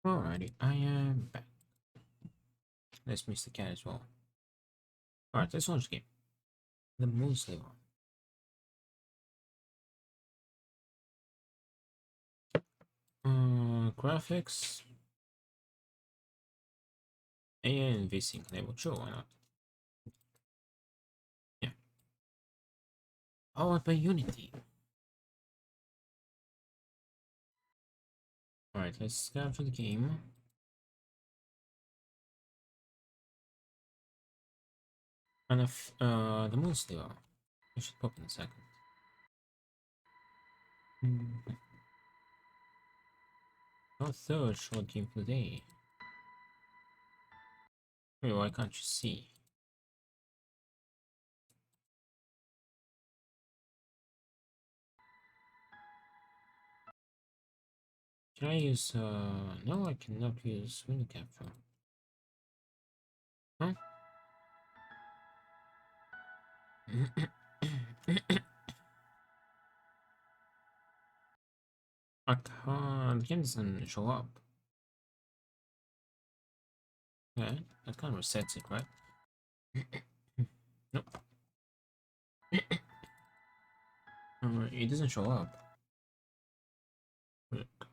Alrighty, I am back. Let's miss the cat as well. Alright, let's launch the game. The Moon Sliver. Graphics. AI and VSync enabled. Sure, why not? Yeah. Powered by Unity. Alright, let's capture the game. And if the Moon Sliver. I should pop in a second. Our third short game for the day. Wait, why can't you see? Can I use no, I cannot use window capture. Huh? I can't, the game doesn't show up. Okay, that kind of resets it, right? Nope. It doesn't show up. Look.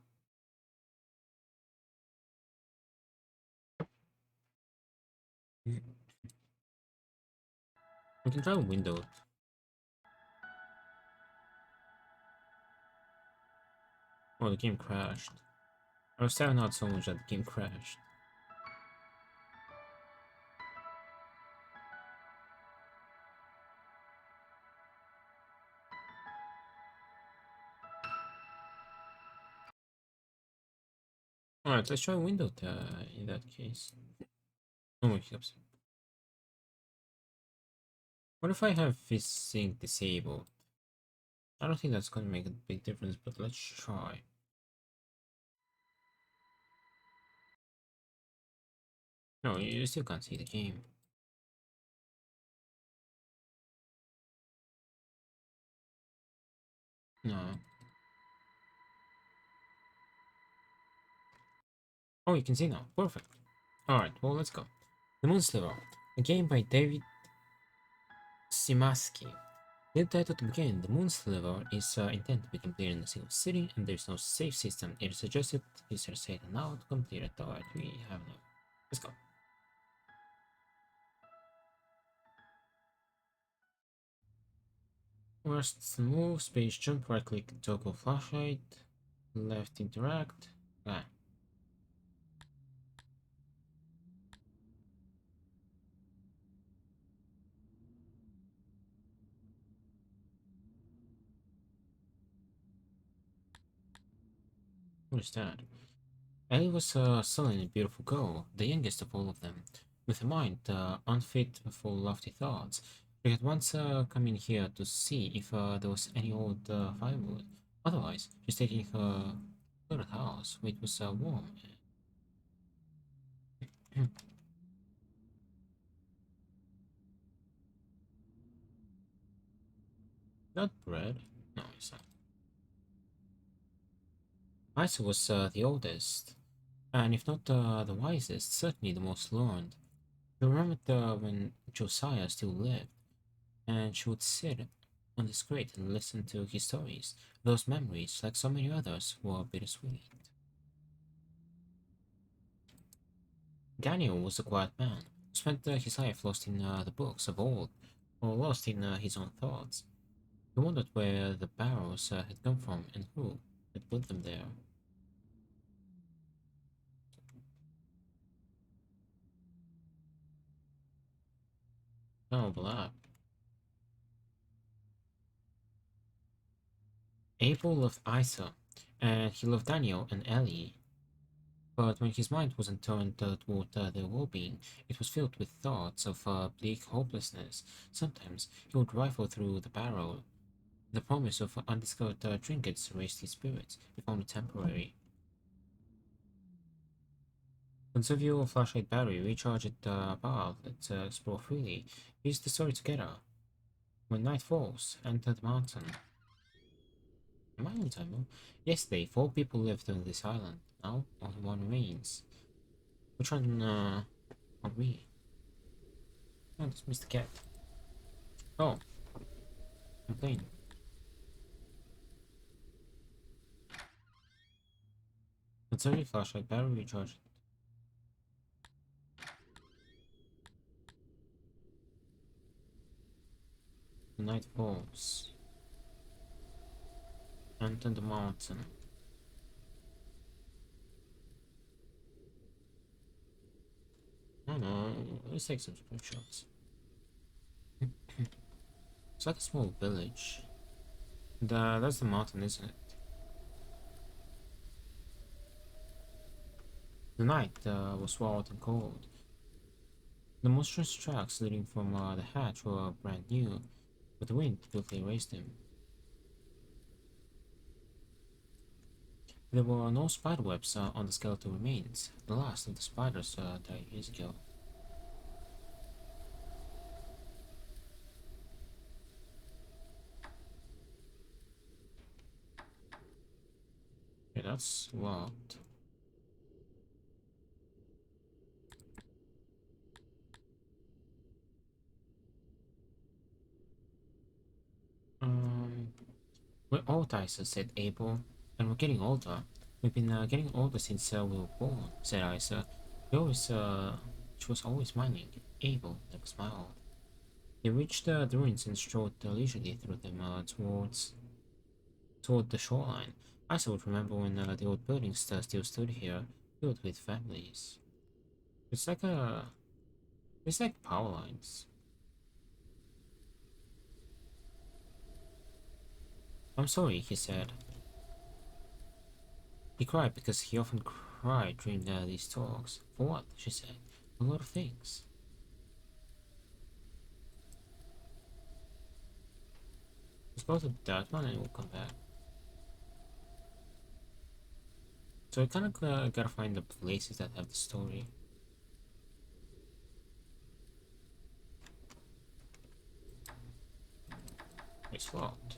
We can try Windows. Oh, the game crashed. I was staring out so much that the game crashed. Alright, let's try Windows in that case. No more hiccups. What if I have VSync disabled? I don't think that's gonna make a big difference, but let's try. No, you still can't see the game. No. Oh, you can see now. Perfect. Alright, well, let's go. The Moon Sliver, a game by David Simaski. The title to begin, the Moon Sliver is intended to be completed in a single sitting, and there is no save system. It is suggested users say it now to complete it. Alright, we have no. Let's go. First move, space jump, right click, toggle flashlight, left interact. Ah. What is that? Ellie was a sullen and beautiful girl, the youngest of all of them, with a mind unfit for lofty thoughts. She had once come in here to see if there was any old firewood. Otherwise, she's taking her to the house, where it was warm. Not bread. No, it's not. Isa was the oldest, and if not the wisest, certainly the most learned. She remembered when Josiah still lived, and she would sit on his grate and listen to his stories. Those memories, like so many others, were bittersweet. Daniel was a quiet man who spent his life lost in the books of old, or lost in his own thoughts. He wondered where the barrows had come from and who had put them there. Terrible app. Abel loved Isa, and he loved Daniel and Ellie. But when his mind wasn't turned toward their well-being, it was filled with thoughts of bleak hopelessness. Sometimes he would rifle through the barrel. The promise of undiscovered trinkets raised his spirits, if only temporary. Conserve your flashlight battery, recharge it power outlet, explore freely. Piece the story together. When night falls, enter the mountain. Am I on timer? Yesterday, 4 people lived on this island. Now, only one remains. Which one, are we? Oh, it's Mr. Cat. Oh, I'm playing. It's only flashlight, battery recharge. The night falls. Enter the mountain. I don't know, let's take some screenshots. It's like a small village. That's the mountain, isn't it? The night was wild and cold. The monstrous tracks leading from the hatch were brand new, but the wind quickly erased them. There were no spiderwebs on the skeletal remains. The last of the spiders died years ago. Yeah, that's wild. Um, we're all Isa, said Abel, and we're getting older. We've been getting older since we were born, said Isa. She was always mining. Abel never smiled. They reached the ruins and strode leisurely through them toward the shoreline. Isa would remember when the old buildings still stood here, filled with families. It's like a, it's like power lines. I'm sorry, he said. He cried because he often cried during these talks. For what? She said. A lot of things. Let's go to that one and we'll come back. So I kind of gotta find the places that have the story. It's locked.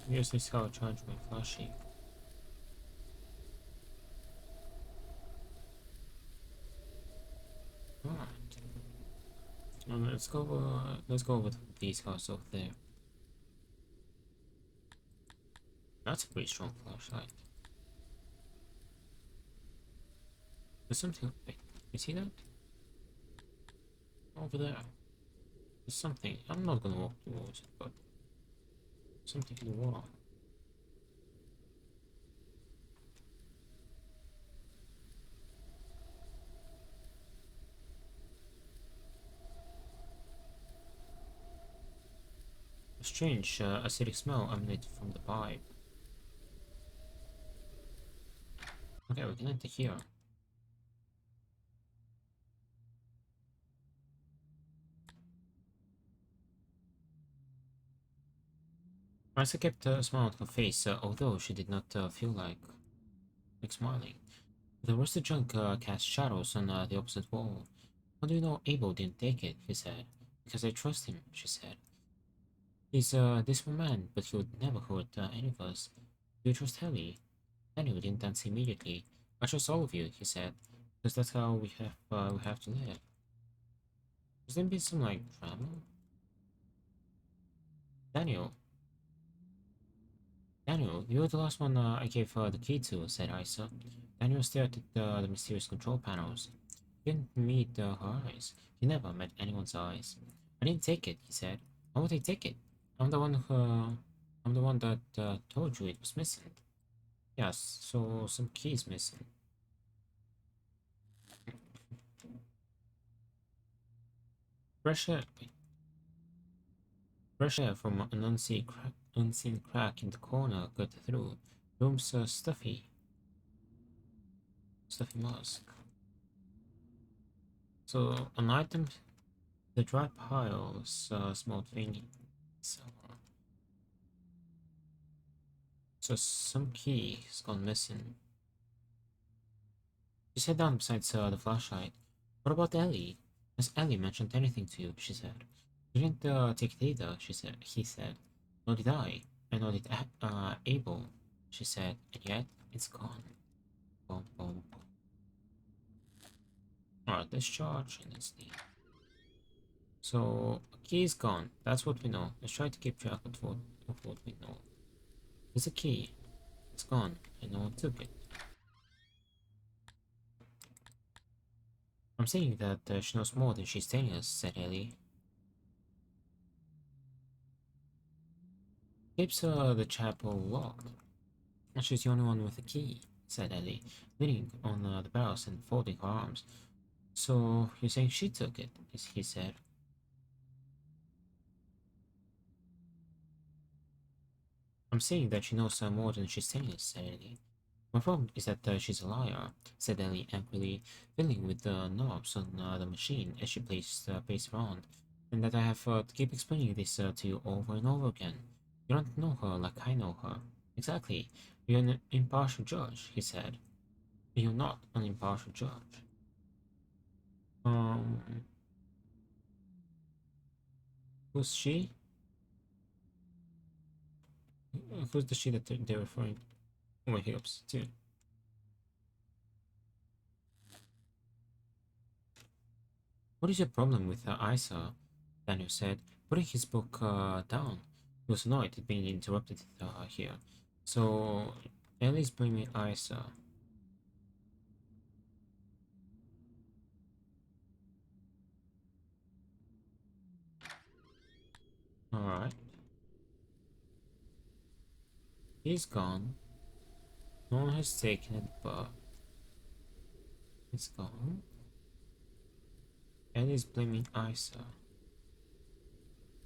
Here's this how I charge my flashlight. Alright. Let's go with these cars over there. That's a pretty strong flashlight. There's something. Wait, you see that? Over there. There's something. I'm not gonna walk towards it, but something in the wall. A strange, acidic smell emanated from the pipe. Okay, we can enter here. Marissa kept a smile on her face, although she did not feel like smiling. The rusted junk cast shadows on the opposite wall. How do you know Abel didn't take it? He said. Because I trust him, she said. He's this man, but he would never hurt any of us. Do you trust Helly? Daniel didn't answer immediately. I trust all of you, he said, because that's how we have to live. Has there been some like drama? Daniel, Daniel, you were the last one I gave the key to, said Isa. Daniel stared at the mysterious control panels. He didn't meet her eyes. He never met anyone's eyes. I didn't take it, he said. Why would I take it? I'm the one who, I'm the one that told you it was missing. Yes, so some keys missing. Fresh air, fresh air from an unseen crack in the corner cut through. Room's stuffy musk. So an item, the dry piles smelled faintly. So some key has gone missing. She sat down beside the flashlight. What about Ellie? Has Ellie mentioned anything to you? She said. You didn't take it either, she said. He said. Nor did I. And nor did Abel, she said. And yet, it's gone. Boom, boom, boom. Alright, let's charge and let's leave. So, key is gone. That's what we know. Let's try to keep track of what we know. There's a key. It's gone, and no one took it. I'm saying that she knows more than she's telling us, said Ellie. Keeps the chapel locked. And she's the only one with the key, said Ellie, leaning on the barrels and folding her arms. So, you're saying she took it, he said. I'm saying that she knows more than she's telling us, said Ellie. My problem is that she's a liar, said Ellie angrily, fiddling with the knobs on the machine as she paced around, and that I have to keep explaining this to you over and over again. You don't know her like I know her. Exactly. You're an impartial judge, he said. You're not an impartial judge. Um, who's she? Who's the she that they're referring to? Oh, my hips, too. What is your problem with Isa? Daniel said, putting his book down. He was annoyed at being interrupted here. So, Ellie's blaming Isa. Alright. He's gone. No one has taken it, but it's gone. Ellie's blaming Isa.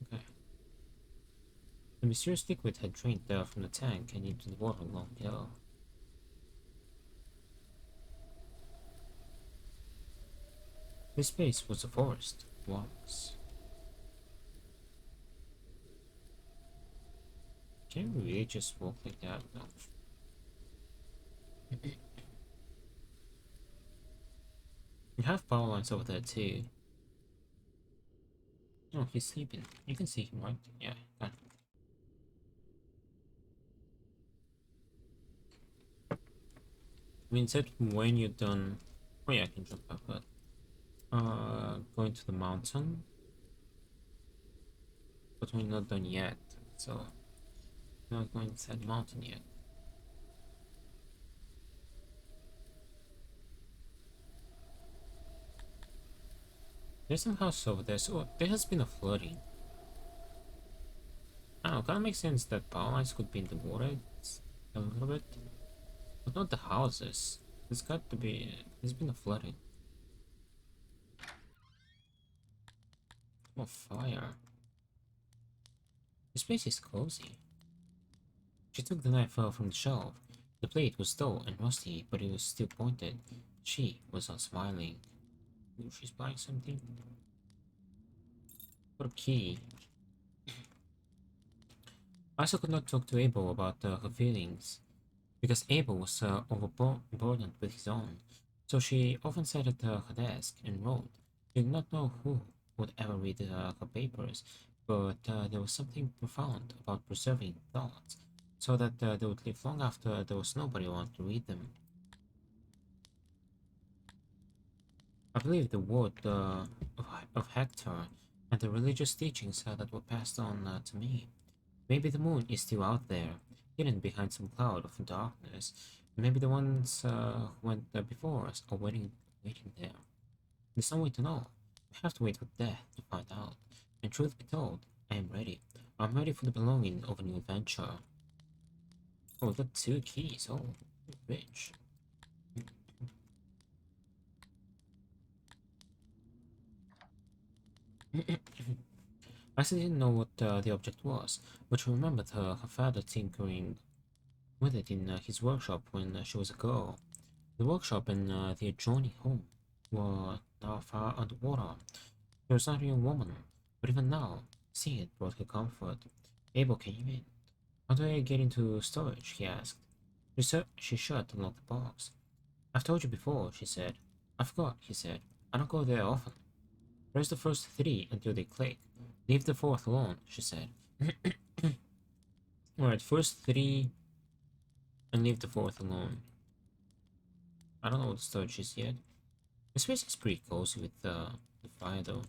Okay. The mysterious liquid had drained from the tank and into the water along below. This place was a forest once. Can we really just walk like that? No. You have power lines over there too. Oh, he's sleeping. You can see him, right? Yeah, got it. I mean, said when you're done. Oh yeah, I can jump back, but going to the mountain, but we're not done yet, so we're not going inside the mountain yet. There's some house over there, so there has been a flooding. I don't know, kind of makes sense that power lines could be in the water a little bit, but not the houses. There's got to be. There's been a flooding. Oh, fire. This place is cozy. She took the knife from the shelf. The blade was dull and rusty, but it was still pointed. She was not smiling. Ooh, she's buying something. What a key. Isa could not talk to Abel about her feelings, because Abel was overburdened with his own, so she often sat at her desk and wrote. She did not know who would ever read her papers, but there was something profound about preserving thoughts, so that they would live long after there was nobody around to read them. I believe the word of Hector and the religious teachings that were passed on to me. Maybe the moon is still out there, hidden behind some cloud of darkness. Maybe the ones who went before us are waiting there. There's no way to know. We have to wait for death to find out. And truth be told, I am ready. I'm ready for the belonging of a new adventure. Oh, we got 2 keys. Oh, rich. I still didn't know what the object was, but she remembered her father tinkering with it in his workshop when she was a girl. The workshop and the adjoining home were now far underwater. She was not a young woman, but even now, seeing it brought her comfort. Abel came in. How do I get into storage? He asked. She shut and locked the box. I've told you before, she said. I forgot, he said. I don't go there often. Press the first three until they click. Leave the fourth alone, she said. Alright, first three and leave the fourth alone. I don't know what the storage is yet. The space is pretty cozy with the fire though.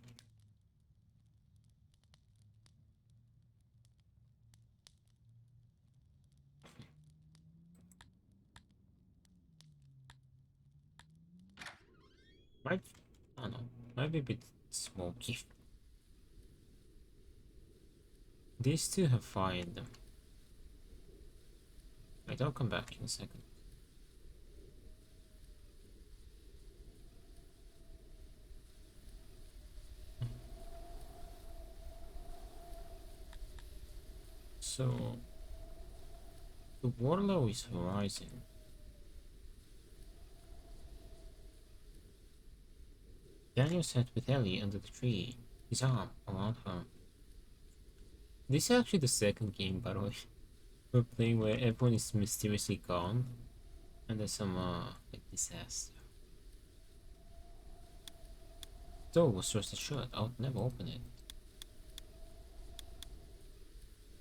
Might, I don't know, might be a bit smoky. These two have fire in them. Wait, I'll come back in a second. So, the water level is rising. Daniel sat with Ellie under the tree, his arm around her. This is actually the second game, by the way, we're playing where everyone is mysteriously gone, and there's some, like, disaster. Door was rusted shut, I would never open it.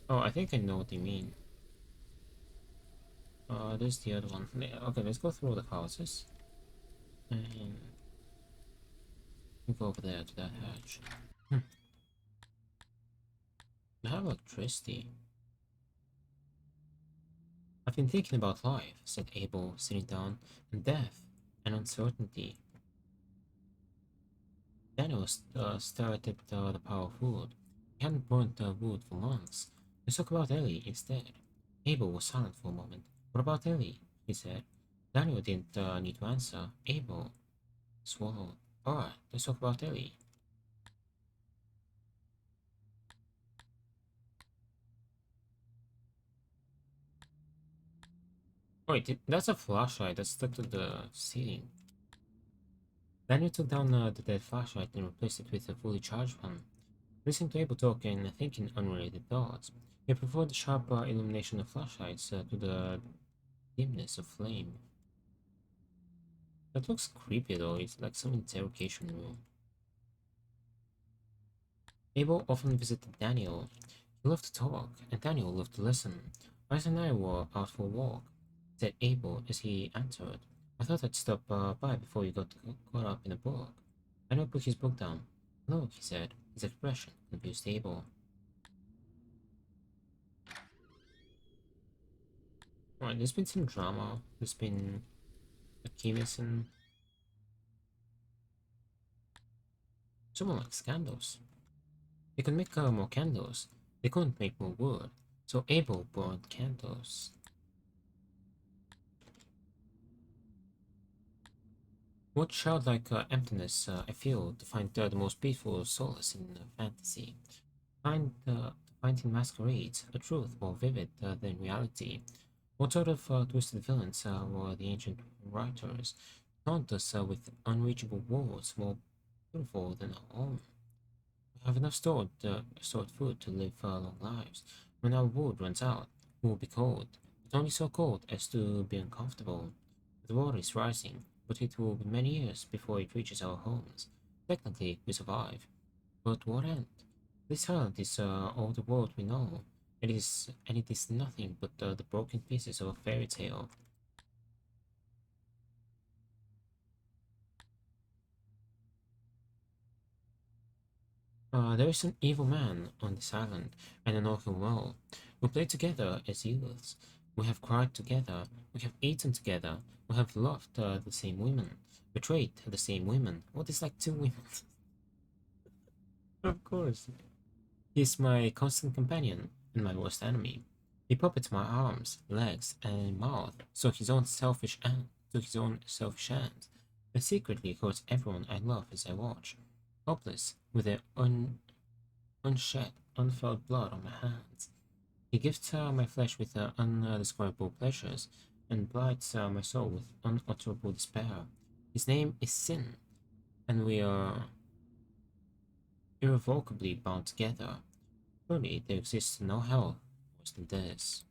Oh, I think I know what they mean. There's the other one. Okay, let's go through the houses. And we'll go over there to that hatch. I have electricity. I've been thinking about life, said Abel, sitting down, and death, and uncertainty. Daniel stared at the pile of wood. He hadn't burnt wood for months. Let's talk about Ellie instead. Abel was silent for a moment. What about Ellie? He said. Daniel didn't need to answer. Abel swallowed. Alright, let's talk about Ellie. Wait, that's a flashlight that's stuck to the ceiling. Daniel took down the dead flashlight and replaced it with a fully charged one. Listening to Abel talk and thinking unrelated thoughts, he preferred the sharp illumination of flashlights to the dimness of flame. That looks creepy though, it's like some interrogation room. Abel often visited Daniel. He loved to talk, and Daniel loved to listen. Rice and I were out for a walk, said Abel as he entered. I thought I'd stop by before you got caught up in a book. Daniel put his book down. Look, he said, his expression confused Abel. Alright, there's been some drama. There's been a Kimison. Someone likes candles. They could make more candles. They couldn't make more wood. So Abel burned candles. What childlike emptiness I feel to find the most peaceful solace in fantasy. To find in masquerades a truth more vivid than reality. What sort of twisted villains were the ancient writers? Taunt us with unreachable worlds more beautiful than our own. We have enough stored food to live long lives. When our wood runs out, we will be cold, but only so cold as to be uncomfortable. The water is rising, but it will be many years before it reaches our homes. Technically, we survive. But what end? This island is all the world we know. It is nothing but the broken pieces of a fairy tale. There is an evil man on this island, and I know him well. We played together as youths. We have cried together. We have eaten together. We have loved the same women. Betrayed the same women. What is like two women? Of course. He's my constant companion and my worst enemy. He puppets my arms, legs, and mouth to his own selfish ends, and secretly hurts everyone I love as I watch. Helpless, with their unshed, unfelt blood on my hands. He gifts my flesh with undescribable pleasures, and blights my soul with unutterable despair. His name is Sin, and we are irrevocably bound together. Surely there exists no hell worse than this.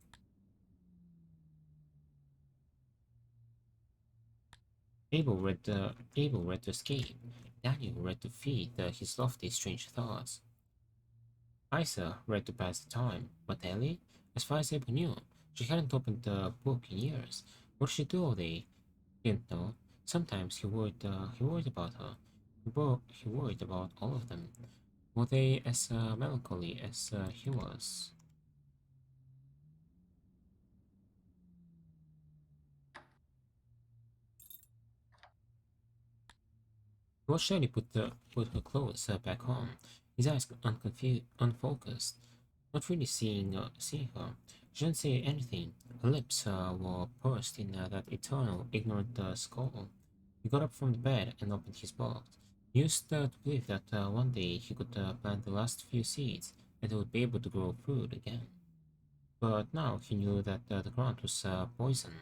Abel read to escape. Daniel read to feed his lofty, strange thoughts. Isa read to pass the time, but Ellie, as far as Abel knew, she hadn't opened the book in years. What did she do all day? Didn't know. Sometimes he worried about her. He worried about all of them. Were they as melancholy as he was? He watched Ellie put her clothes back on, his eyes unfocused, not really seeing her. She didn't say anything. Her lips were pursed in that eternal, ignorant scowl. He got up from the bed and opened his box. He used to believe that one day he could plant the last few seeds and he would be able to grow food again. But now he knew that the ground was poison.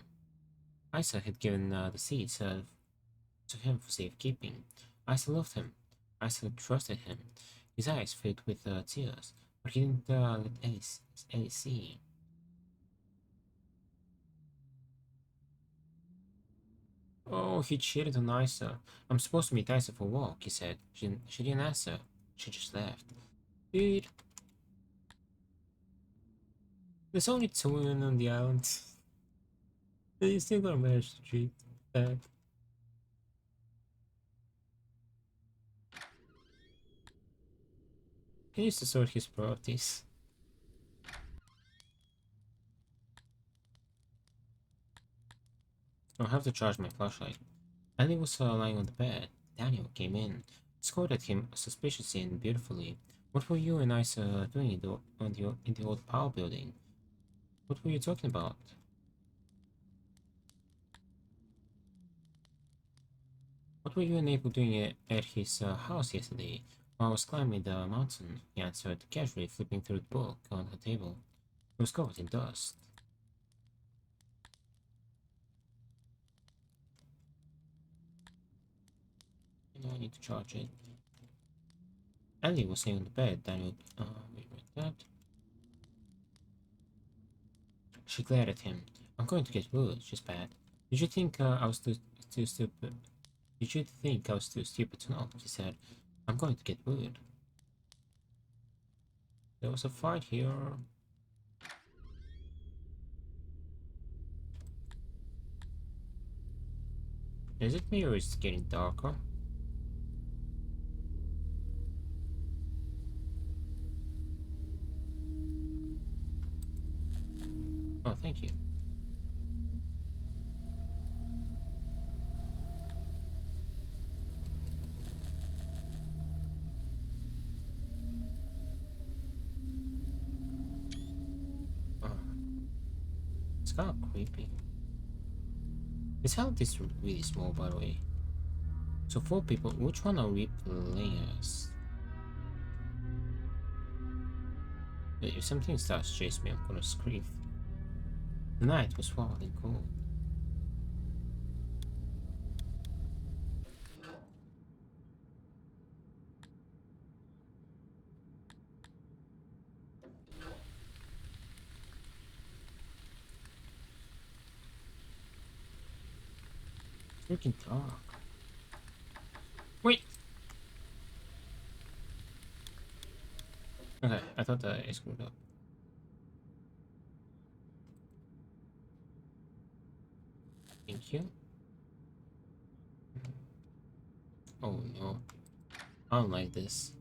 Isa had given the seeds to him for safekeeping. Isa loved him. Isa trusted him. His eyes filled with tears, but he didn't let Ellie see. Oh, he cheated on Isa. I'm supposed to meet Isa for a walk, he said. She didn't answer. She just left. Dude, there's only two women on the island. You still gotta manage to treat that. He needs to sort his priorities. I'll have to charge my flashlight. Ellie was lying on the bed. Daniel came in, scored at him suspiciously and beautifully. What were you and Isa doing in the old power building? What were you talking about? What were you and Abel doing at his house yesterday? While I was climbing the mountain, he answered, casually flipping through the book on the table. It was covered in dust. I need to charge it. Ellie was laying on the bed. Daniel, wait, that? She glared at him. I'm going to get wood, she spat. Did you think I was too stupid? Did you think I was too stupid to know? She said. I'm going to get wood. There was a fight here. Is it me or is it getting darker? Oh, thank you. Oh, it's kind of creepy. This house is really small, by the way. So four people, which one are we playing as? If something starts chasing me, I'm gonna scream. The night was wild and cold. Freaking dark. Wait! Okay, I thought I screwed up. Thank you. Oh no. I don't like this.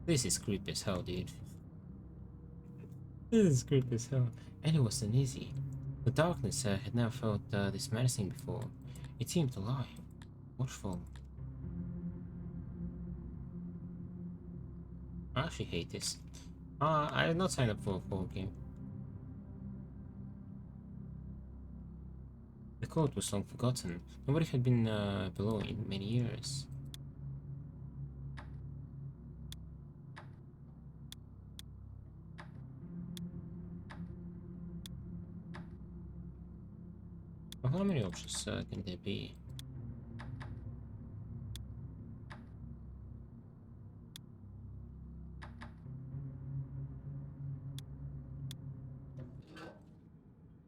This is creepy as hell, dude. This is creepy as hell. And it was uneasy. The darkness had never felt this menacing before. It seemed alive, watchful. I actually hate this. I did not sign up for a full game. The code was long forgotten. Nobody had been below in many years. Well, how many options can there be?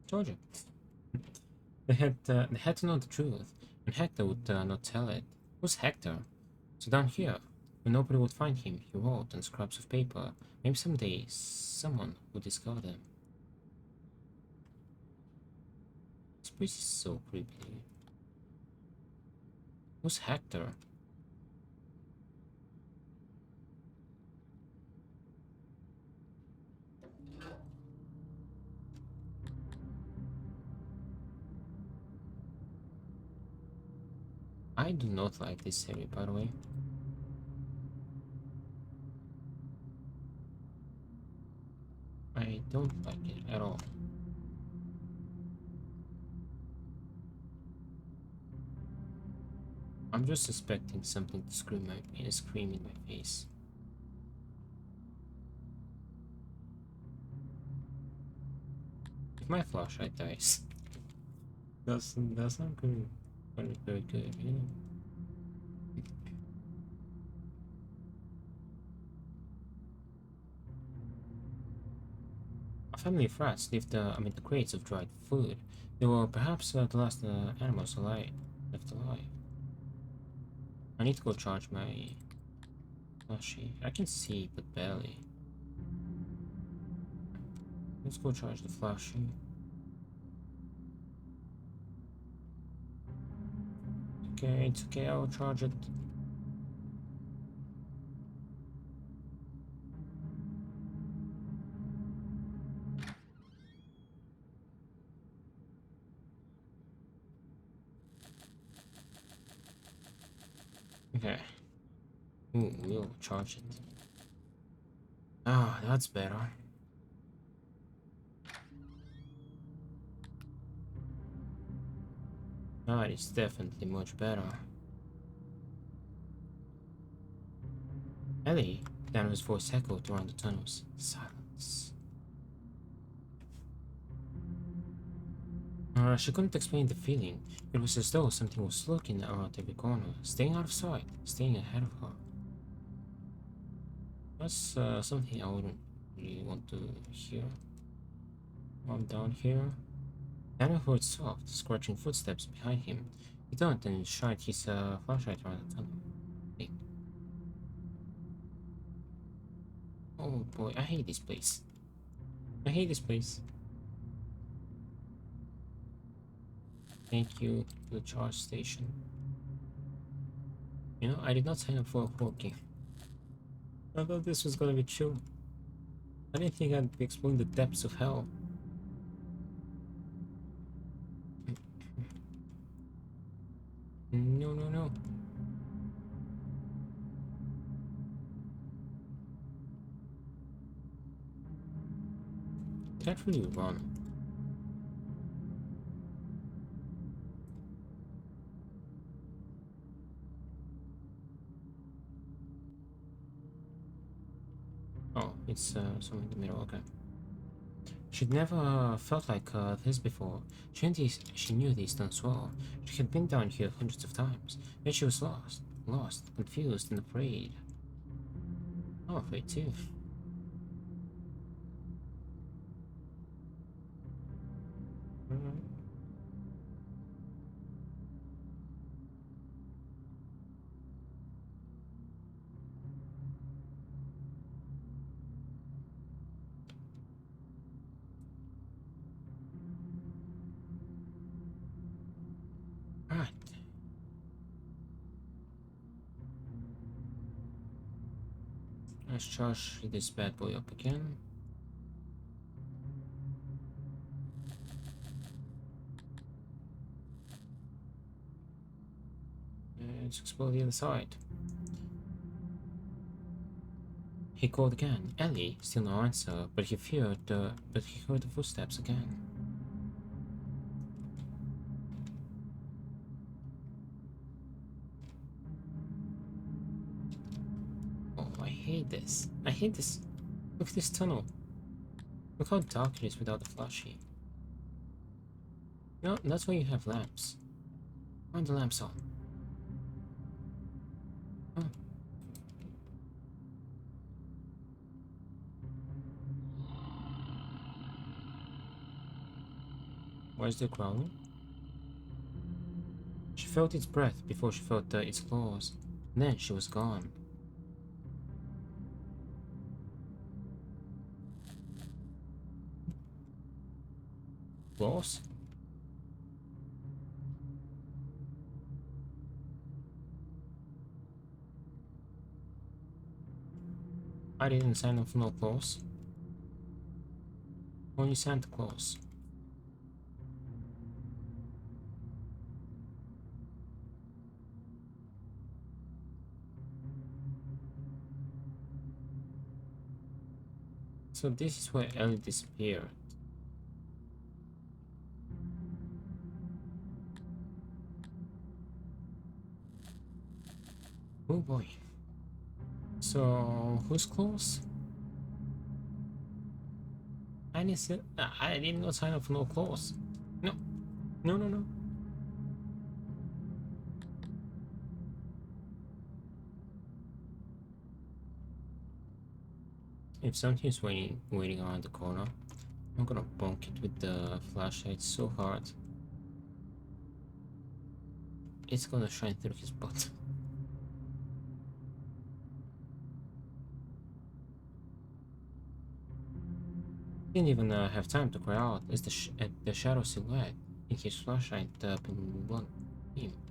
Told you. They had to know the truth, and Hector would not tell it. Who's Hector? So down here, when nobody would find him, he wrote on scraps of paper. Maybe someday someone would discover them. This place is so creepy. Who's Hector? I do not like this area, by the way. I don't like it at all. I'm just suspecting something to scream in my face. If my flashlight dies, that's not good. Very good, you know. A family of rats lived amid the crates of dried food. They were perhaps the last animals alive left alive. I need to go charge my flashlight. I can see, but barely. Let's go charge the flashlight. Okay, it's okay, I'll charge it. Okay. Ooh, we'll charge it. Ah, that's better. That is definitely much better. Ellie, Dano's voice echoed around the tunnels. Silence. She couldn't explain the feeling. It was as though something was looking around every corner, staying out of sight, staying ahead of her. That's something I wouldn't really want to hear. I'm down here. Daniel heard soft, scratching footsteps behind him. He turned and shined his flashlight around the tunnel. Wait. Oh boy, I hate this place. I hate this place. Thank you to the charge station. You know, I did not sign up for a horror game. I thought this was gonna be chill. I didn't think I'd be exploring the depths of hell. No, no, no. Can't really run. Oh, it's somewhere in the middle, okay. She'd never felt like this before. She knew these tunnels well. She had been down here hundreds of times, yet she was lost, confused, and afraid. I'm afraid too. Right. Let's charge this bad boy up again. Let's explore the other side. He called again. Ellie, still no answer, but he heard the footsteps again. Oh, I hate this. I hate this. Look at this tunnel. Look how dark it is without the flashlight. No, that's why you have lamps. Find the lamps on. Oh. Where's the growling? felt its breath before she felt its claws. And then she was gone. Claws? I didn't sign up for no claws. Only Santa Claus. So this is where Ellie disappeared. Oh boy. So who's close? I did not sign up for no clause. No, no. If something's waiting around the corner, I'm gonna bonk it with the flashlight so hard. It's gonna shine through his butt. Didn't even have time to cry out as at the shadow silhouette in his flashlight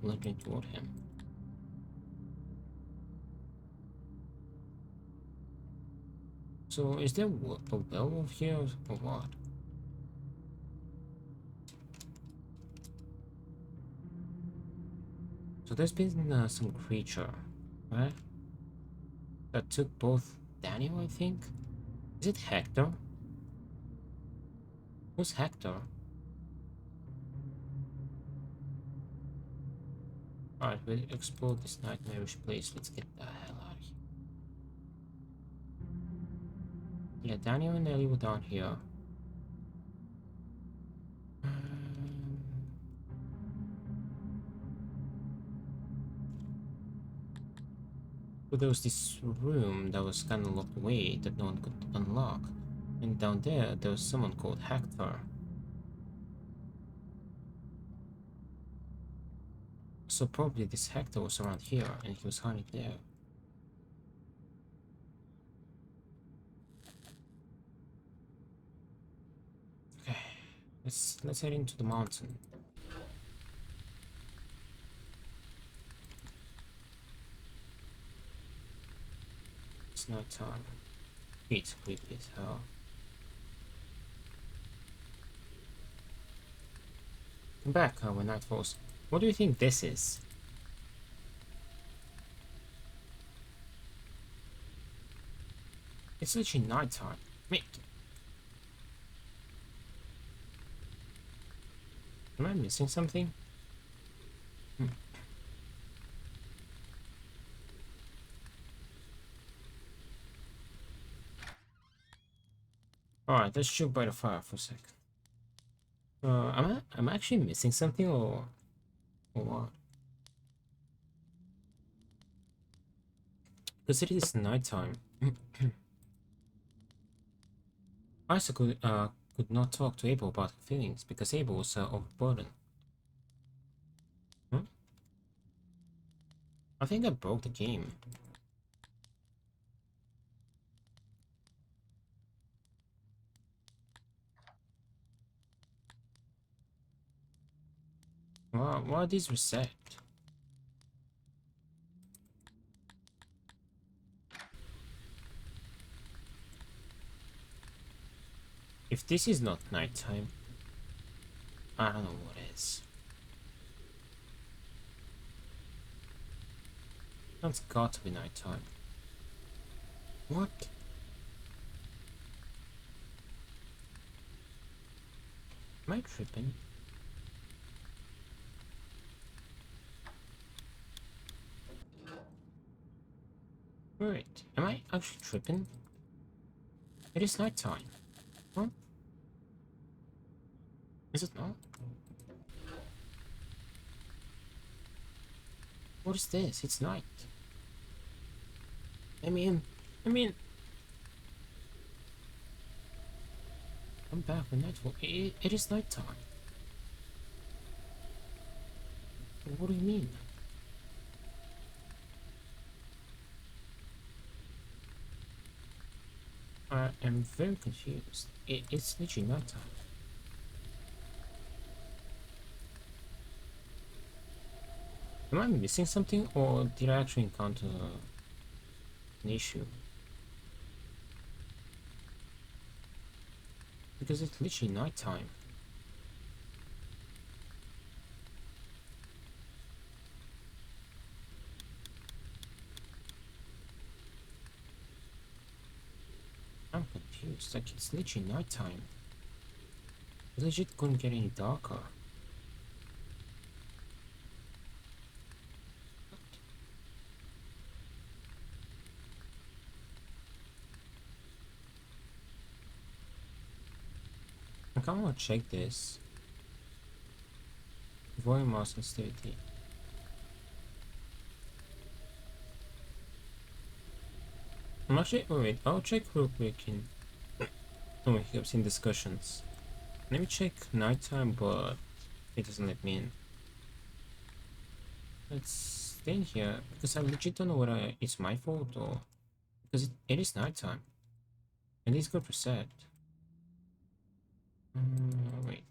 blundering toward him. So is there a werewolf here or what? So there's been some creature, right? That took both Daniel, I think? Is it Hector? Who's Hector? Alright, we'll explore this nightmarish place. Let's get the hell out of here. Yeah, Daniel and Ellie were down here. But there was this room that was kind of locked away that no one could unlock. And down there was someone called Hector. So probably this Hector was around here and he was hiding there. Okay, let's head into the mountain. It's night time. It's creepy as hell. Come back when night falls. What do you think this is? It's literally night time. Wait. Am I missing something? Alright, let's chill by the fire for a sec. Am I actually missing something or what? Because it is nighttime. Isa could not talk to Abel about her feelings because Abel was overburdened. Hmm? I think I broke the game. Why are these reset? If this is not nighttime, I don't know what is. That's got to be nighttime. What? Am I tripping? Wait, am I actually tripping? It is nighttime. Huh? Is it not? What is this? It's night. I mean, I'm back when nightfall. It is nighttime. What do you mean? I am very confused. It's literally nighttime. Am I missing something, or did I actually encounter an issue? Because it's literally nighttime. I'm confused. Like, it's literally nighttime. It legit couldn't get any darker. I kinda wanna check this. Volume mouse sensitivity. I'm actually, wait, I'll check real quick in, oh wait, I've seen discussions. Let me check nighttime, but it doesn't let me in. Let's stay in here, because I legit don't know whether it's my fault or, because it is nighttime. And it's good reset. Wait.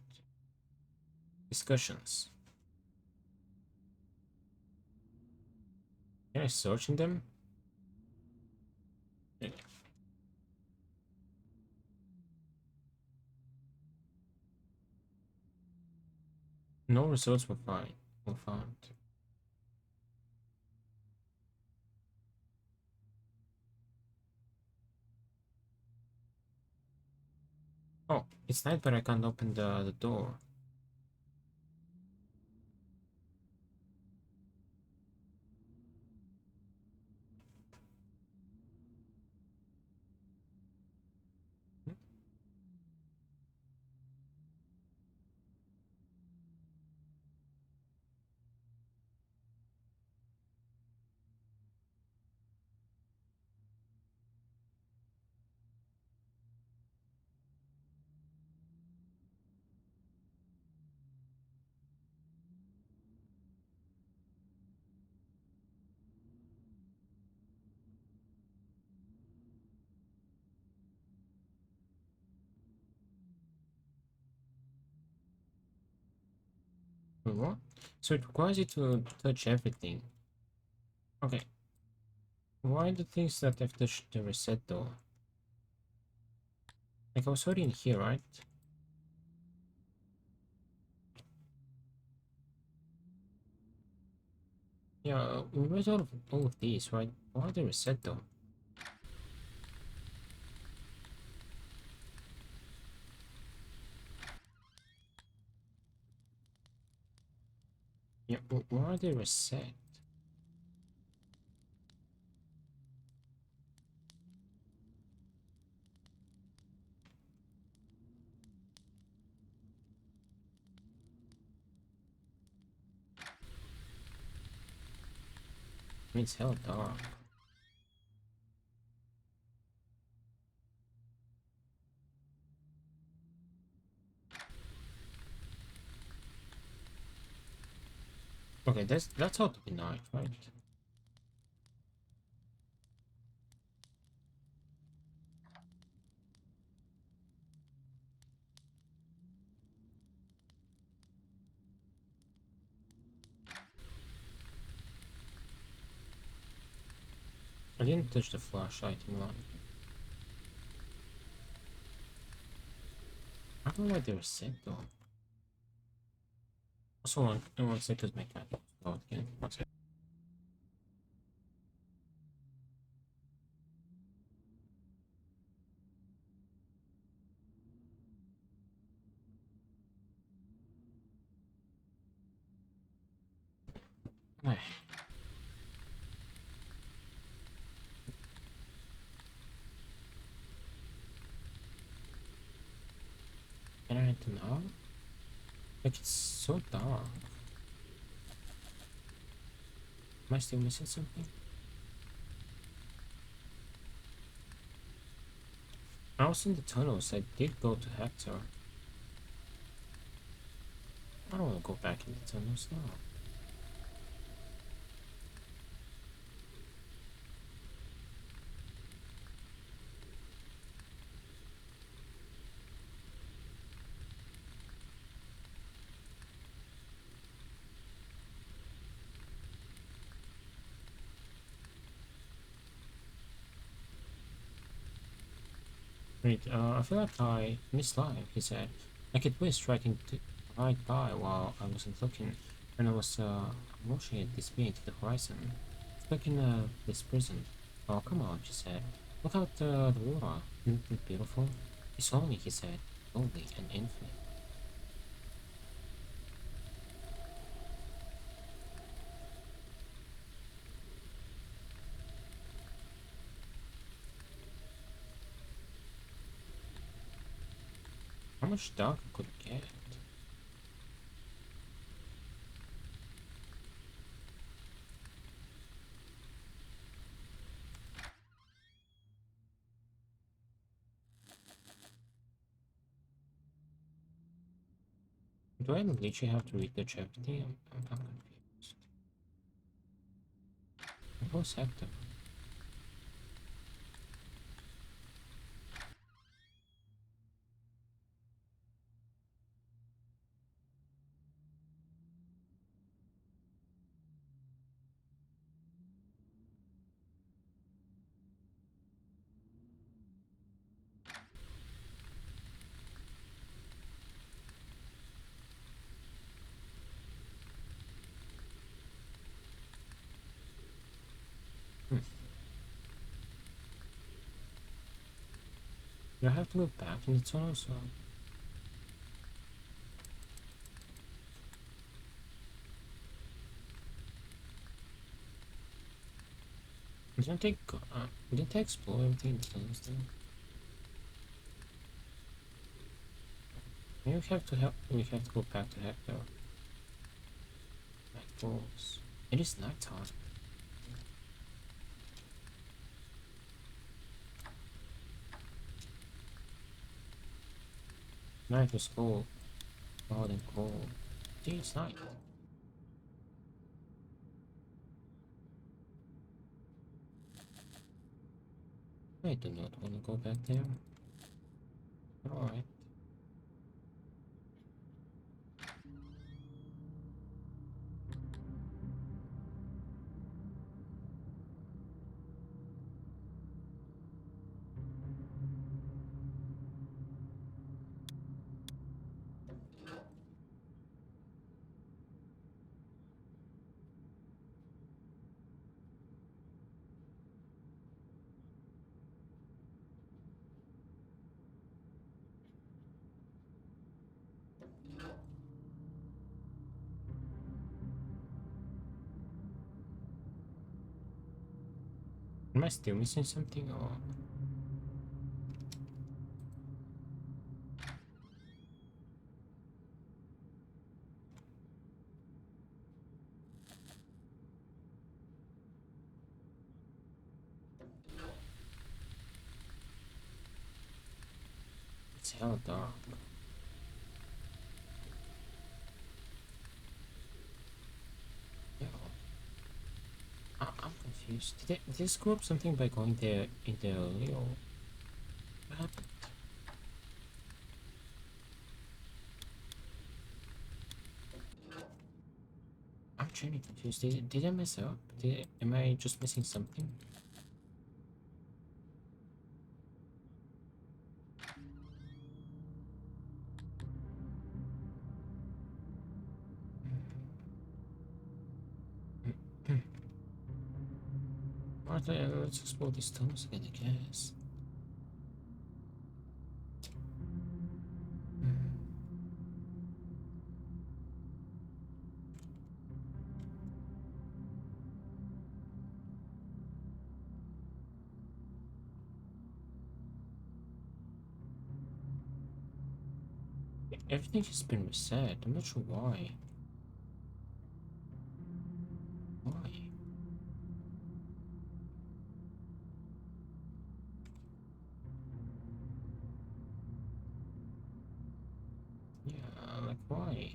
Discussions. Can I search in them? Yeah. No results were found. Oh, it's night, but I can't open the door. Wait, what? So it requires you to touch everything. Okay. Why the things that I've touched the reset though? Like I was already in here, right? Yeah, we read all of these, right? Why the reset though? Yeah, why are they reset? I mean, it's hell dark. Okay, that's how to be night, right? I didn't touch the flashlight in line. I don't know why they were set though. Also, one second, my cat. Oh, again. One second. Ay, can I enter now? Like it's so dark. Am I still missing something? I was in the tunnels. I did go to Hector. I don't want to go back in the tunnels now. Wait, I feel like I missed life, he said. Like it was striking right by while I wasn't looking, and I was watching it disappear into the horizon. It's like in this prison. Oh, come on, she said. Look out the water. Isn't it beautiful? It's lonely, he said. Lonely and infinite. How much darker could it get? Do I literally have to read the chapter? I'm confused. What's Hector? Hmm. Do I have to go back in the tunnel, so... Didn't they explore everything in the tunnels then? Maybe we have to go back to Hector. Night falls. It is nighttime. Night was cold. Cold and cold. Dude, it's night. I do not want to go back there. Alright. Am I still missing something or... It's hella dark. Yeah. I'm confused. Did they screw up something by going there in there early or... What happened? I'm truly confused. Did I mess up? Am I just missing something? Alright, let's explore these tunnels again, I guess. Everything has been reset. I'm not sure why. Why? Yeah, like why?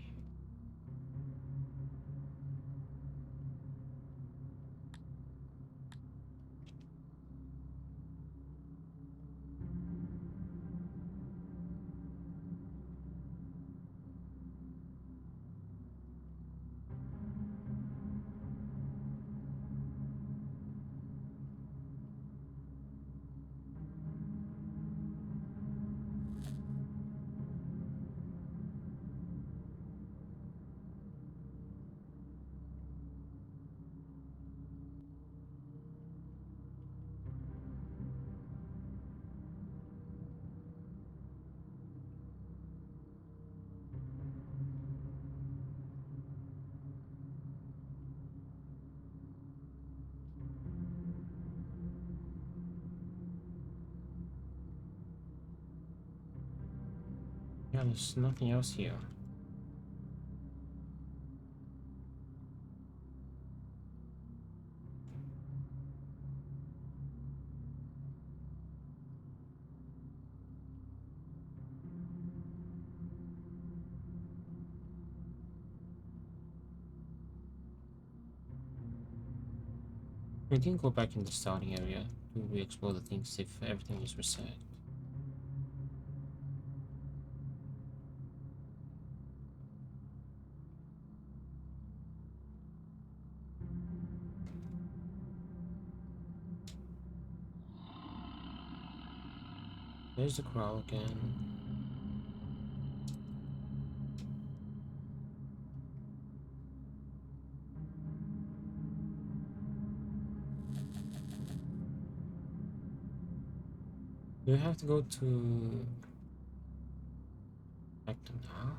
Yeah, there's nothing else here. We can go back in the starting area to re-explore the things if everything is reset. There's the crow again. Do we have to go to back to now?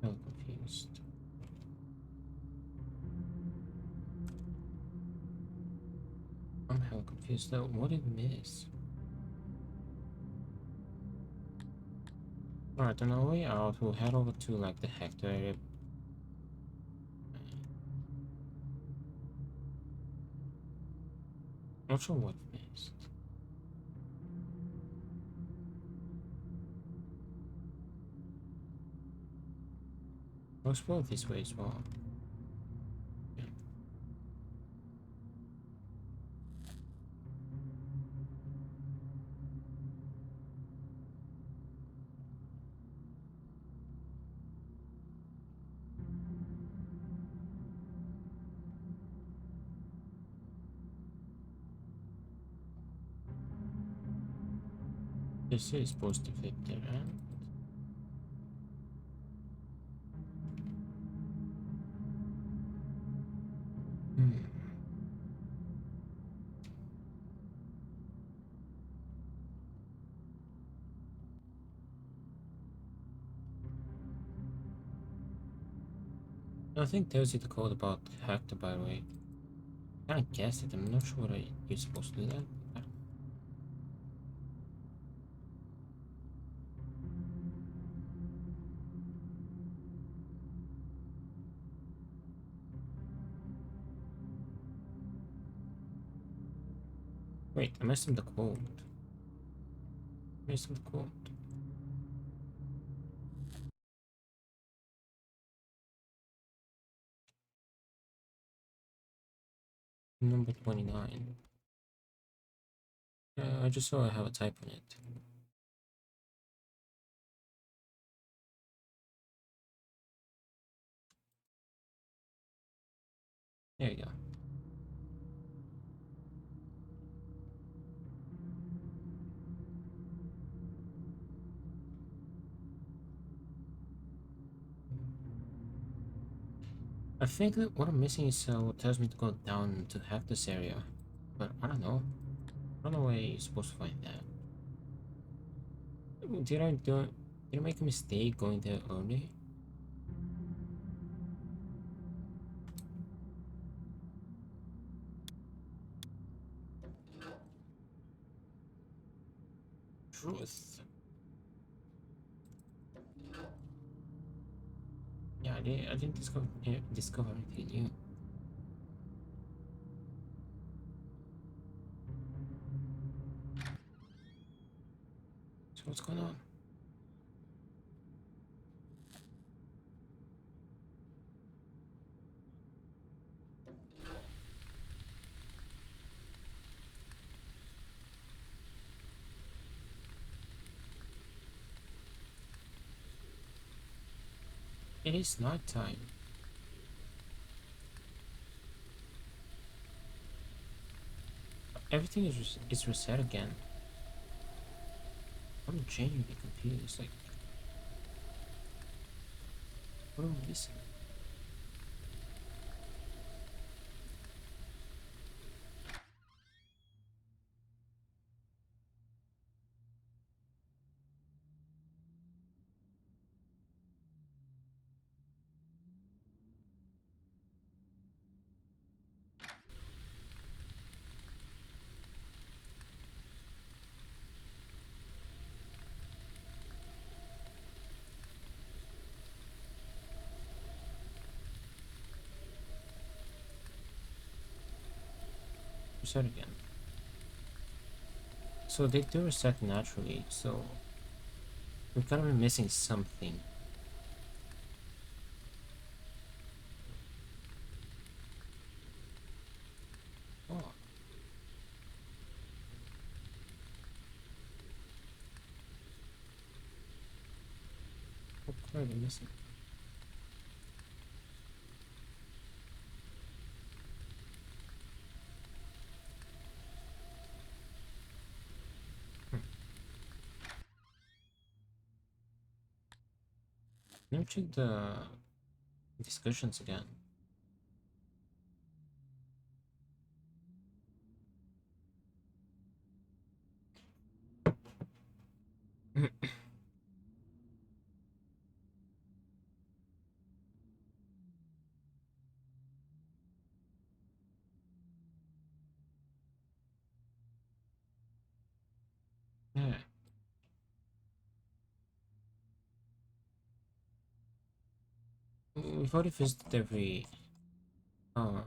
I'm confused. I'm hell confused though. What did we miss? Alright, on our way out, we'll head over to like the Hector area. Not sure what we missed. We'll explore this way as well. Yeah. This is supposed to fit there, right? Hmm. I think tells you the code about Hector, by the way. I kinda guessed it. I'm not sure what you're supposed to do that. Wait, I missed the quote. Missed the quote. Number 29. I just saw I have a type on it. There you go. I think that what I'm missing is what tells me to go down to hack this area. But I don't know. I don't know where you're supposed to find that. Did I make a mistake going there early? Truth. Yeah, I didn't discover anything new. So what's going on? It is night time. Everything is reset again. I'm genuinely confused. Like, what am I missing? Reset again. So they do reset naturally, so we've gotta be missing something. Oh. What are we missing? Let me check the discussions again. Yeah. We've already visited every uh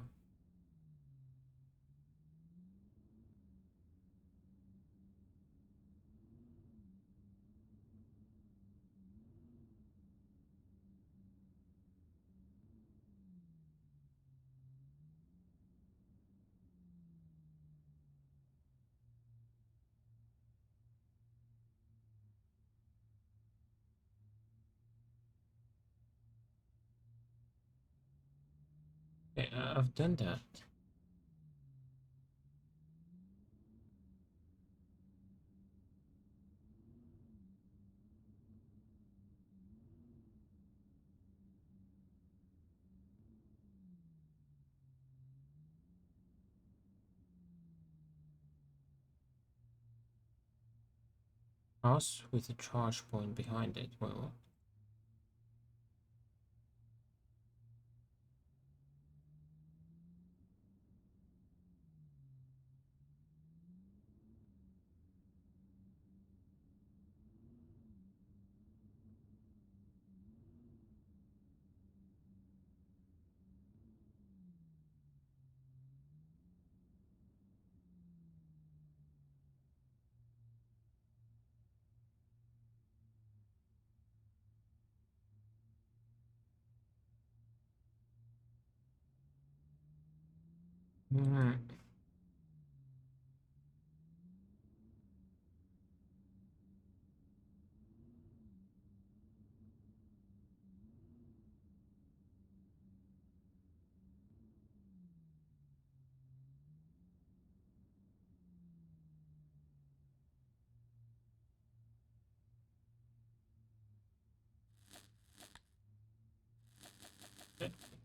I've done that. House with a charge point behind it. Well, mm,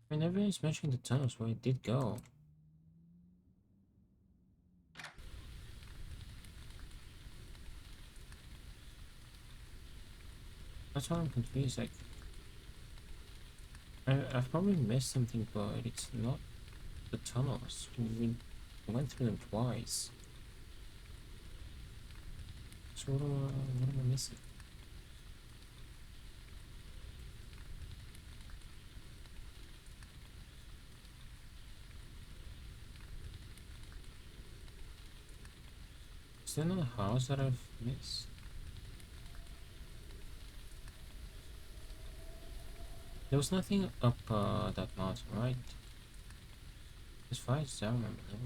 whenever he's mentioning the tunnels where it did go. That's why I'm confused. Like, I've probably missed something, but it's not the tunnels. We went through them twice. So what am I missing? Is there another house that I've missed? There was nothing up that mountain, right? As far as I remember, no.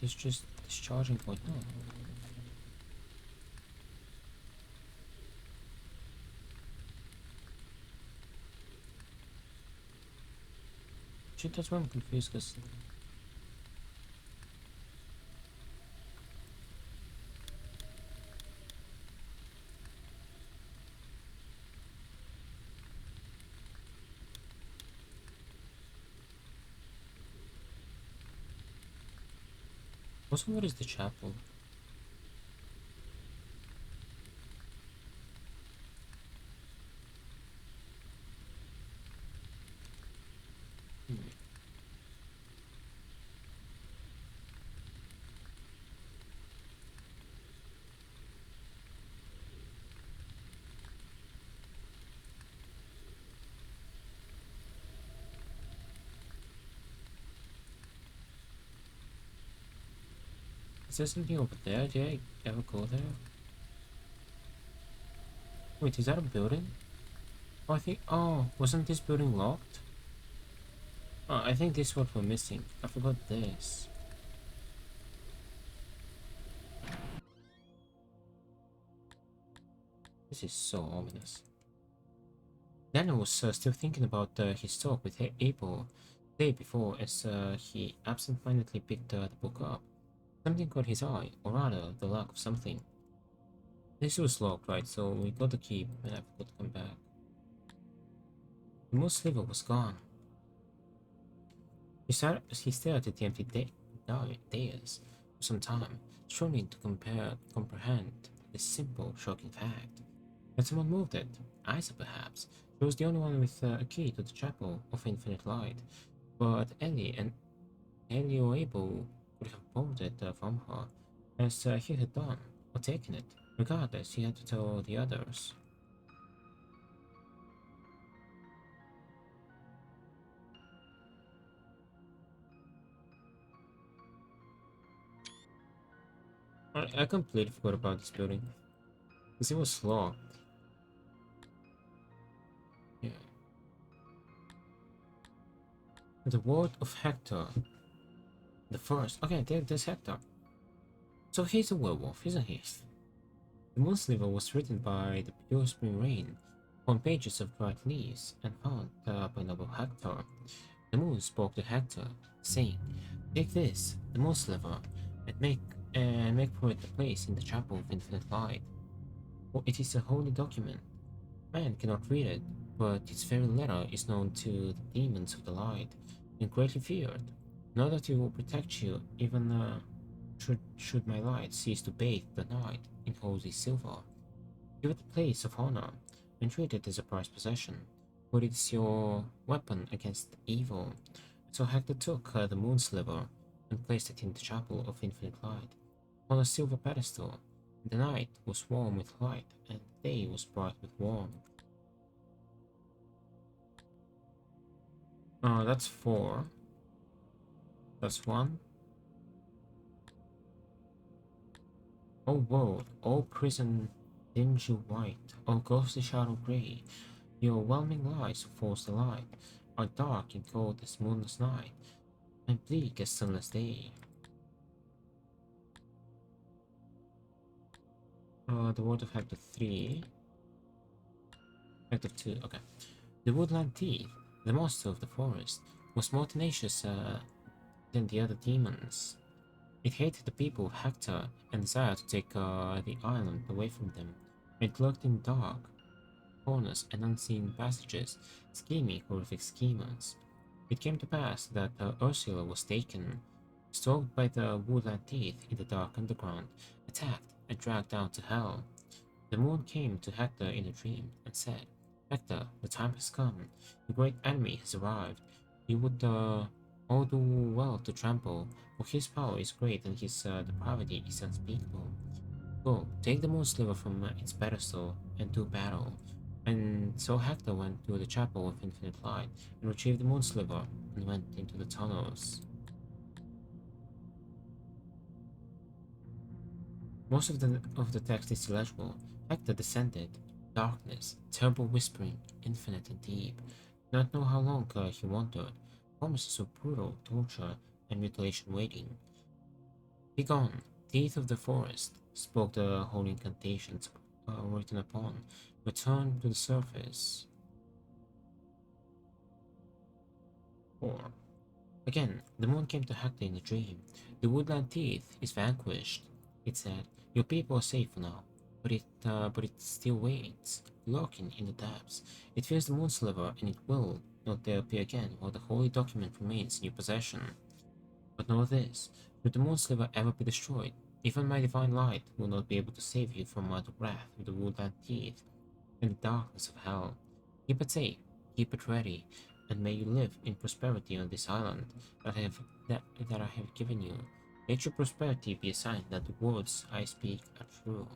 It's just this charging point. No. Shit, that's why I'm confused, because also, what is the chapel? Hmm. there something over there? Did I ever go there? Wait, is that a building? Oh, I think. Oh, wasn't this building locked? Oh, I think this is what we're missing. I forgot this. This is so ominous. Daniel was still thinking about his talk with Abel the day before as he absent-mindedly picked the book up. Something caught his eye, or rather, the lack of something. This was locked, right? So we got the key, and I forgot to come back. The moon sliver was gone. He stared at the empty dais for some time, struggling to comprehend this simple, shocking fact. Had someone moved it? Isa, perhaps. She was the only one with a key to the chapel of infinite light, but Ellie or Abel would have borrowed it from her, as he had done, or taken it. Regardless, he had to tell the others. I completely forgot about this building, because it was locked. Yeah. The word of Hector. The first. Okay, there's Hector. So he's a werewolf, isn't he? The Moon Sliver was written by the pure spring rain on pages of bright leaves and found by noble Hector. The moon spoke to Hector, saying, "Take this, the Moon Sliver, and make for it a place in the chapel of infinite light. For it is a holy document. Man cannot read it, but its very letter is known to the demons of the light, and greatly feared. Know that it will protect you, even should my light cease to bathe the night in holy silver. Give it a place of honor, and treat it as a prized possession, for it is your weapon against evil." So Hector took the moon sliver and placed it in the chapel of infinite light, on a silver pedestal. The night was warm with light, and the day was bright with warmth. That's 4. That's 1. Oh world, oh prison dingy white, oh ghostly shadow grey, your overwhelming lies who force the light are dark and cold as moonless night, and bleak as sunless day. The word of Hector 3. Hector 2, okay. The woodland thief, the monster of the forest, was more tenacious than the other demons. It hated the people of Hector and desired to take the island away from them. It lurked in dark corners and unseen passages, scheming horrific schemers. It came to pass that Ursula was taken, stalked by the woodland teeth in the dark underground, attacked and dragged down to hell. The moon came to Hector in a dream and said, "Hector, the time has come. The great enemy has arrived. You would all do well to trample, for his power is great and his depravity is unspeakable. Go, take the moon sliver from its pedestal and do battle." And so Hector went to the chapel of infinite light and retrieved the moon sliver and went into the tunnels. Most of the text is illegible. Hector descended. Darkness, terrible whispering, infinite and deep. Not know how long he wandered. Promises of brutal torture and mutilation waiting. "Begone, teeth of the forest," spoke the holy incantations written upon. "Return to the surface." 4. Again, the moon came to Hector in a dream. "The woodland teeth is vanquished," it said. "Your people are safe now, but it still waits, lurking in the depths. It fears the moon sliver, and it will not dare appear again while the holy document remains in your possession. But know this: should the moon sliver ever be destroyed, even my divine light will not be able to save you from the wrath of the woodland teeth and the darkness of hell. Keep it safe, keep it ready, and may you live in prosperity on this island that I have given you. Let your prosperity be a sign that the words I speak are true."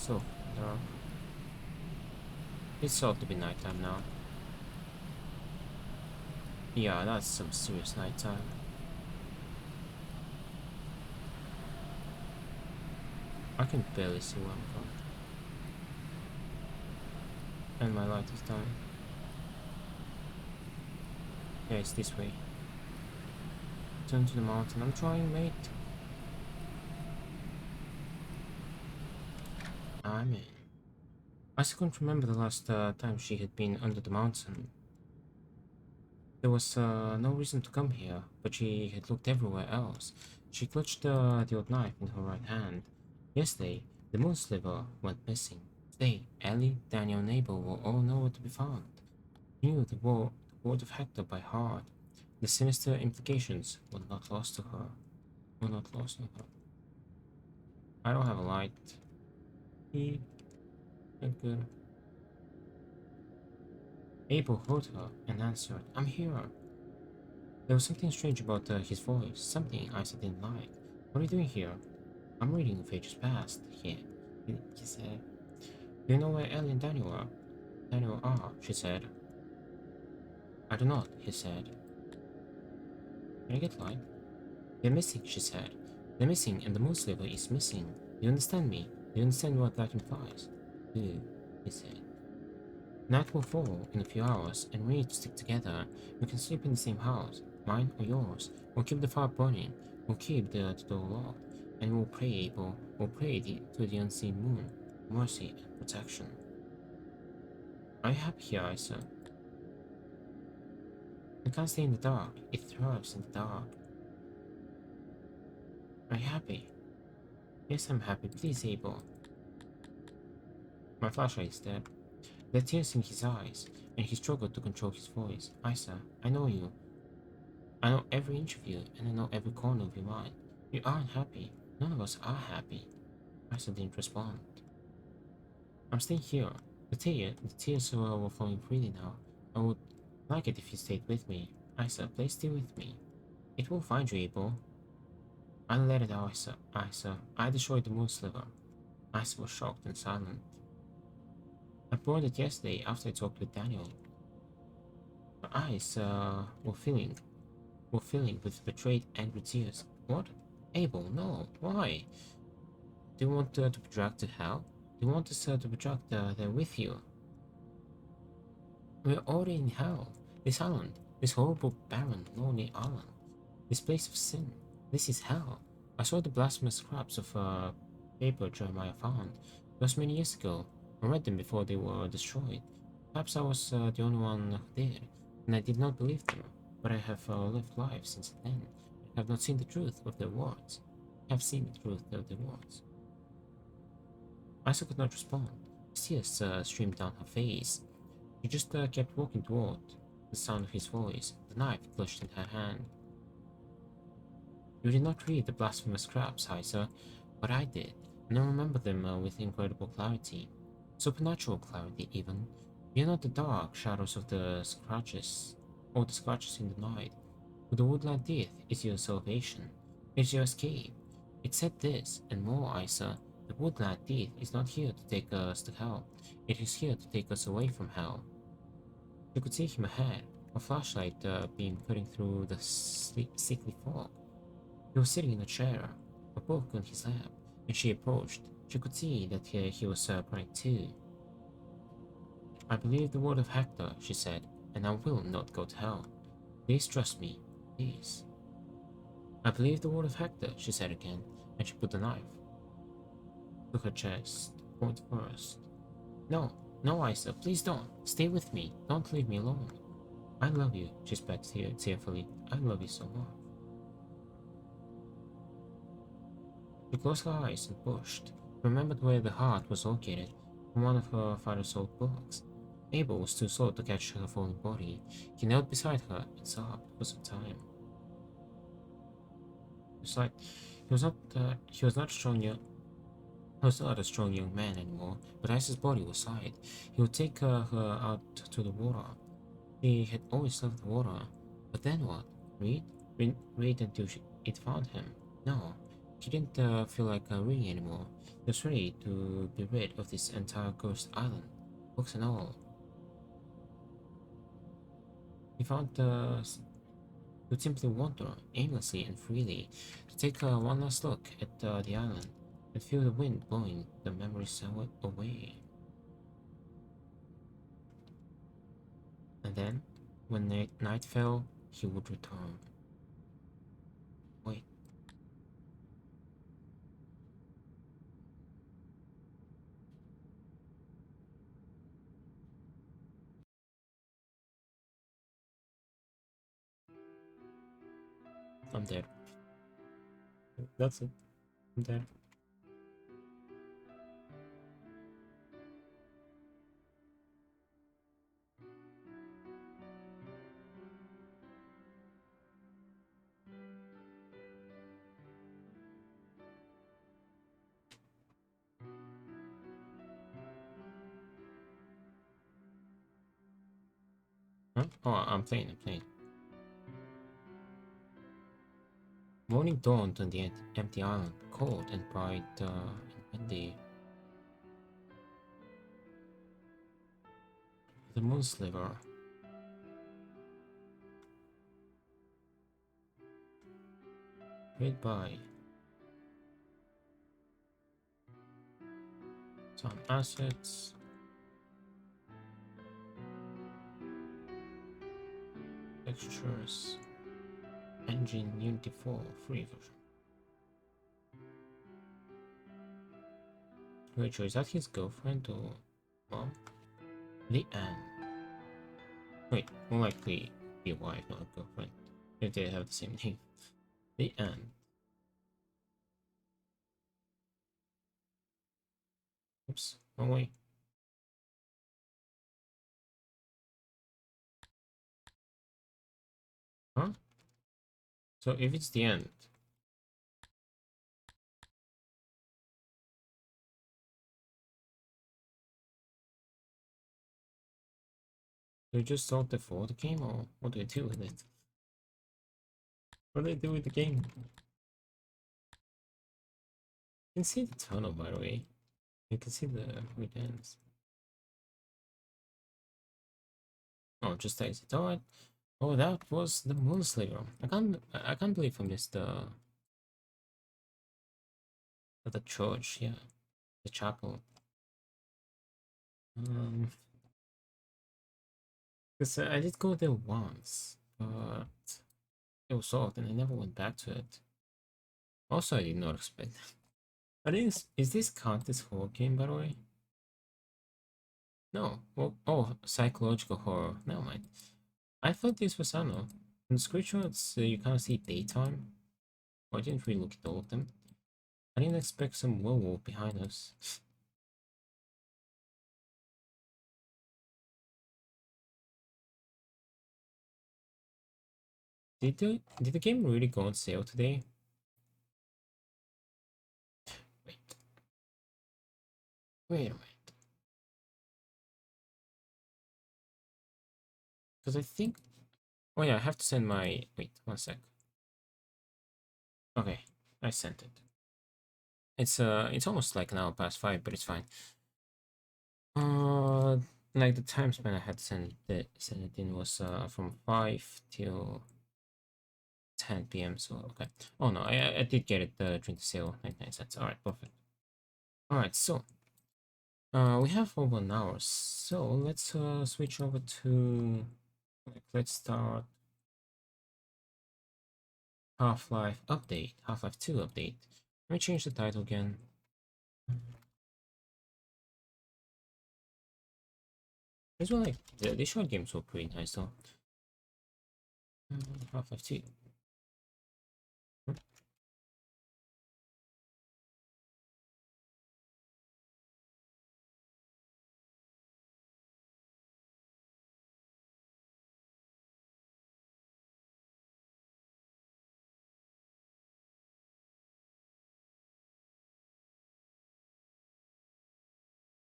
So dark. It's ought to be nighttime now. Yeah, that's some serious nighttime. I can barely see where I'm from. And my light is dying. Yeah, it's this way. Turn to the mountain. I'm trying, mate. I'm in. I still can't remember the last time she had been under the mountain. There was no reason to come here, but she had looked everywhere else. She clutched the old knife in her right hand. Yesterday, the moon sliver went missing. Today, Ellie, Daniel, and Abel were all nowhere to be found. She knew the word of Hector by heart. The sinister implications were not lost to her. Were not lost on her. I don't have a light. He good. Abel heard her and answered, "I'm here." There was something strange about his voice, something Isa didn't like. "What are you doing here?" "I'm reading of ages past," he said. "Do you know where Ellie and Daniel are," she said. "I do not," he said. "Can I get light?" "They're missing," she said. "They're missing, and the moon sliver is missing. Do you understand me? Do you understand what that implies?" "Do," he said. "Night will fall in a few hours, and we need to stick together. We can sleep in the same house, mine or yours. We'll keep the fire burning. We'll keep the door locked, and we'll pray, Abel. We'll pray to the unseen moon, mercy and protection." "Are you happy here, Isa?" "I can't stay in the dark. It thrives in the dark." "Are you happy?" "Yes, I'm happy. Please, Abel." My flashlight is dead. There are tears in his eyes, and he struggled to control his voice. "Isa, I know you. I know every inch of you, and I know every corner of your mind. You aren't happy. None of us are happy." Isa didn't respond. "I'm staying here." The tears were flowing freely now. "I would like it if you stayed with me. Isa, please stay with me." "It will find you, Abel." "I let it out, Isa. Isa, I destroyed the moon sliver." Isa was shocked and silent. "I burned it yesterday after I talked with Daniel." Her eyes were filling with betrayed, angry tears. "What? Abel, no. Why? Do you want to be dragged to hell? Do you want us to be dragged there with you? We're already in hell. This island. This horrible, barren, lonely island. This place of sin. This is hell. I saw the blasphemous scraps of paper Jeremiah found. Those many years ago. I read them before they were destroyed. Perhaps I was the only one who did, and I did not believe them. But I have lived life since then. I have not seen the truth of their words. I have seen the truth of their words." Isa could not respond. Tears streamed down her face. She just kept walking toward the sound of his voice, the knife clutched in her hand. "You did not read the blasphemous scraps, Isa, but I did, and I remember them with incredible clarity. Supernatural clarity, even. You're not the dark shadows of the scratches, or the scratches in the night. But the woodland death is your salvation. It's your escape. It said this, and more, Isa. The woodland death is not here to take us to hell. It is here to take us away from hell." She could see him ahead, a flashlight beam cutting through the sickly fog. He was sitting in a chair, a book on his lap, and she approached. She could see that he was crying too. "I believe the word of Hector," she said, "and I will not go to hell. Please trust me, please." "I believe the word of Hector," she said again, and she put the knife to her chest, point first. "No, no, Isa, please don't. Stay with me. Don't leave me alone." "I love you," she said tearfully. "I love you so much." She closed her eyes and pushed. She remembered where the heart was located from one of her father's old books. Abel was too slow to catch her falling body. He knelt beside her and sobbed for some time. It's like he was not strong young. He was not a strong young man anymore, but as his body was sighed, he would take her out to the water. He had always loved the water. But then what? Read? Read until it found him? No. He didn't feel like reading anymore. He was ready to be rid of this entire cursed island, books and all. He found to simply wander aimlessly and freely, to take one last look at the island and feel the wind blowing the memories away. And then, when night fell, he would return. Wait, I'm dead. That's it. I'm dead. Huh? Oh, I'm playing, I'm playing. Morning dawned on the empty island, cold and bright and windy. The moon sliver. Goodbye. Some assets. Textures. Engine Unity 4 free version. Wait, so is that his girlfriend or mom? The end. Wait, more likely be a wife, not a girlfriend. If they have the same name. The end. Oops, wrong way. Huh? So if it's the end, do you just start the for the game or what do you do with it? What do they do with the game? You can see the tunnel by the way. You can see the red ends. Oh, just exit. Alright. Oh, that was the moon sliver. I can't believe I missed the church, yeah. The chapel. Um, because I did go there once, but it was off and I never went back to it. Also, I did not expect that. I think is this count as horror game by the way? No. Well, oh, psychological horror. Never mind. I thought this was, I don't know. In the screenshots, you kind of see daytime. Well, I didn't really look at all of them. I didn't expect some werewolf behind us. Did the game really go on sale today? Wait, wait a minute. Because I think. Oh yeah, I have to send my. Wait, one sec. Okay, I sent it. It's almost like an hour past 5, but it's fine. Uh, like the time span I had to send it in was from 5 till 10 p.m. So okay. Oh no, I did get it during the sale, 99 cents. All right, perfect. All right, so we have over an hour, so let's switch over to let's start Half-Life update, Half-Life 2 update. Let me change the title again. This one, like the short games were pretty nice though. Half-Life 2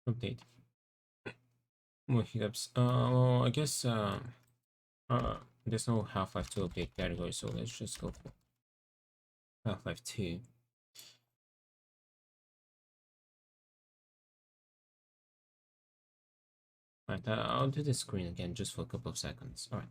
update. More hiccups. Well, I guess there's no Half-Life 2 update category, so let's just go for Half-Life 2. Alright, I'll do the screen again just for a couple of seconds. Alright.